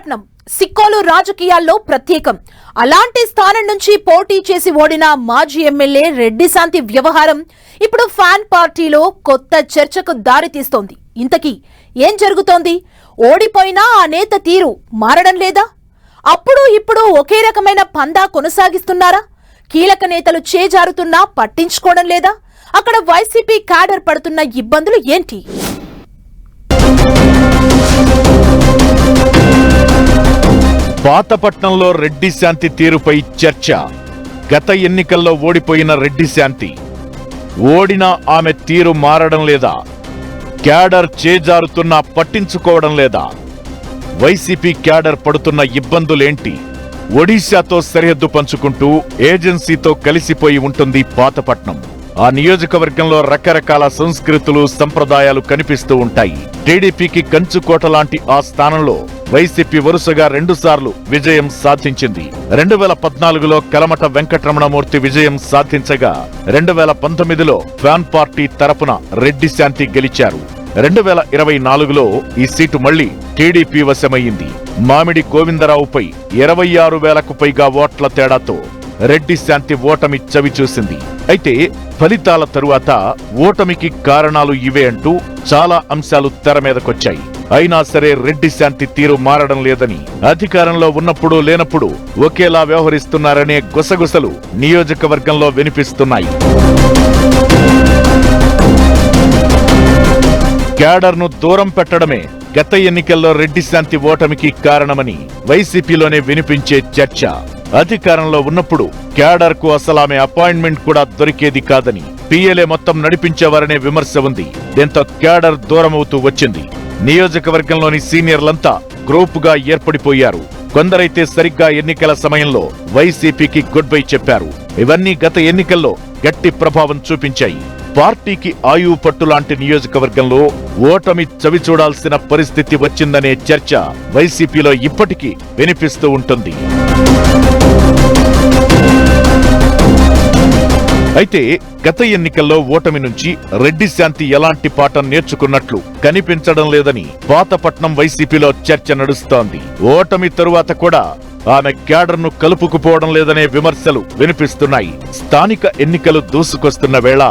పాతపట్నం సిక్కోలు రాజకీయాల్లో ప్రత్యేకం. అలాంటి స్థానం నుంచి పోటీ చేసి ఓడిన మాజీ ఎమ్మెల్యే రెడ్డి శాంతి వ్యవహారం ఇప్పుడు ఫ్యాన్ పార్టీలో కొత్త చర్చకు దారితీస్తోంది. ఇంతకీ ఏం జరుగుతోంది? ఓడిపోయినా ఆ నేత తీరు మారడం లేదా? అప్పుడు ఇప్పుడు ఒకే రకమైన పందా కొనసాగిస్తున్నారా? కీలక నేతలు చేజారుతున్నా పట్టించుకోవడం లేదా? అక్కడ వైసీపీ క్యాడర్ పడుతున్న ఇబ్బందులు ఏంటి? పాతపట్నంలో రెడ్డి శాంతి తీరుపై చర్చ. గత ఎన్నికల్లో ఓడిపోయిన రెడ్డి శాంతి ఓడినా ఆమె తీరు మారడం లేదా? క్యాడర్ చేజారుతున్నా పట్టించుకోవడం లేదా? వైసీపీ క్యాడర్ పడుతున్న ఇబ్బందులేంటి? ఒడిశాతో సరిహద్దు పంచుకుంటూ ఏజెన్సీతో కలిసిపోయి ఉంటుంది పాతపట్నం. ఆ నియోజకవర్గంలో రకరకాల సంస్కృతులు, సంప్రదాయాలు కనిపిస్తూ ఉంటాయి. టీడీపీకి కంచుకోట లాంటి ఆ స్థానంలో వైసీపీ వరుసగా 2 సార్లు విజయం సాధించింది. 2014లో కలమట వెంకటరమణమూర్తి విజయం సాధించగా 2019లో ఫ్యాన్ పార్టీ తరపున రెడ్డి శాంతి గెలిచారు. 2024లో ఈ సీటు మళ్లీ టీడీపీ వశమయ్యింది. మామిడి గోవిందరావుపై 26,000కు పైగా ఓట్ల తేడాతో రెడ్డి శాంతి ఓటమి చవిచూసింది. అయితే ఫలితాల తరువాత ఓటమికి కారణాలు ఇవే అంటూ చాలా అంశాలు తెర మీదకొచ్చాయి. అయినా సరే రెడ్డి శాంతి తీరు మారడం లేదని, అధికారంలో ఉన్నప్పుడు లేనప్పుడు ఒకేలా వ్యవహరిస్తున్నారనే గుసగుసలు నియోజకవర్గంలో వినిపిస్తున్నాయి. క్యాడర్ను దూరం పెట్టడమే గత ఎన్నికల్లో రెడ్డి శాంతి ఓటమికి కారణమని వైసీపీలోనే వినిపించే చర్చ. అధికారంలో ఉన్నప్పుడు క్యాడర్ కు అసలు ఆమె అపాయింట్మెంట్ కూడా దొరికేది కాదని, పీఎల్ఏ మొత్తం నడిపించేవారనే విమర్శ ఉంది. దీంతో క్యాడర్ దూరమవుతూ వచ్చింది. నియోజకవర్గంలోని సీనియర్లంతా గ్రూపుగా ఏర్పడిపోయారు. కొందరైతే సరిగ్గా ఎన్నికల సమయంలో వైసీపీకి గుడ్ బై చెప్పారు. ఇవన్నీ గత ఎన్నికల్లో గట్టి ప్రభావం చూపించాయి. పార్టీకి ఆయువు పట్టులాంటి నియోజకవర్గంలో ఓటమి చవిచూడాల్సిన పరిస్థితి వచ్చిందనే చర్చ వైసీపీలో ఇప్పటికీ వినిపిస్తూ ఉంటుంది. అయితే గత ఎన్నికల్లో ఓటమి నుంచి రెడ్డి శాంతి ఎలాంటి పాఠం నేర్చుకున్నట్లు కనిపించడం లేదని పాతపట్నం వైసీపీలో చర్చ నడుస్తోంది. ఓటమి తరువాత కూడా ఆమె క్యాడర్ను కలుపుకుపోవడం లేదనే విమర్శలు వినిపిస్తున్నాయి. స్థానిక ఎన్నికలు దూసుకొస్తున్న వేళ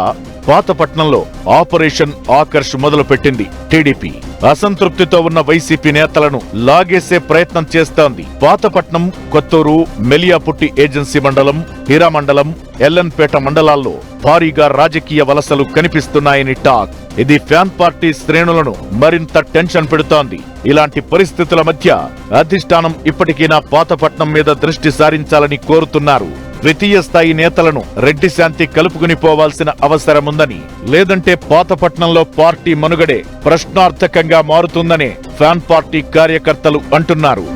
పాతపట్నంలో ఆపరేషన్ ఆకర్ష్ మొదలుపెట్టింది టీడీపీ. అసంతృప్తితో ఉన్న వైసీపీ నేతలను లాగేసే ప్రయత్నం చేస్తోంది. పాతపట్నం, కొత్తూరు, మెలియాపుట్టి ఏజెన్సీ మండలం, హీరా మండలం, ఎల్లన్పేట మండలాల్లో భారీగా రాజకీయ వలసలు కనిపిస్తున్నాయని టాక్. ఇది ఫ్యాన్ పార్టీ శ్రేణులను మరింత టెన్షన్ పెడుతోంది. ఇలాంటి పరిస్థితుల మధ్య అధిష్టానం ఇప్పటికైనా పాతపట్నం మీద దృష్టి సారించాలని కోరుతున్నారు. ద్వితీయ స్థాయి నేతలను రెడ్డి శాంతి కలుపుకుని పోవాల్సిన అవసరముందని, లేదంటే పాతపట్నంలో పార్టీ మనుగడే ప్రశ్నార్థకంగా మారుతుందనే ఫ్యాన్ పార్టీ కార్యకర్తలు అంటున్నారు.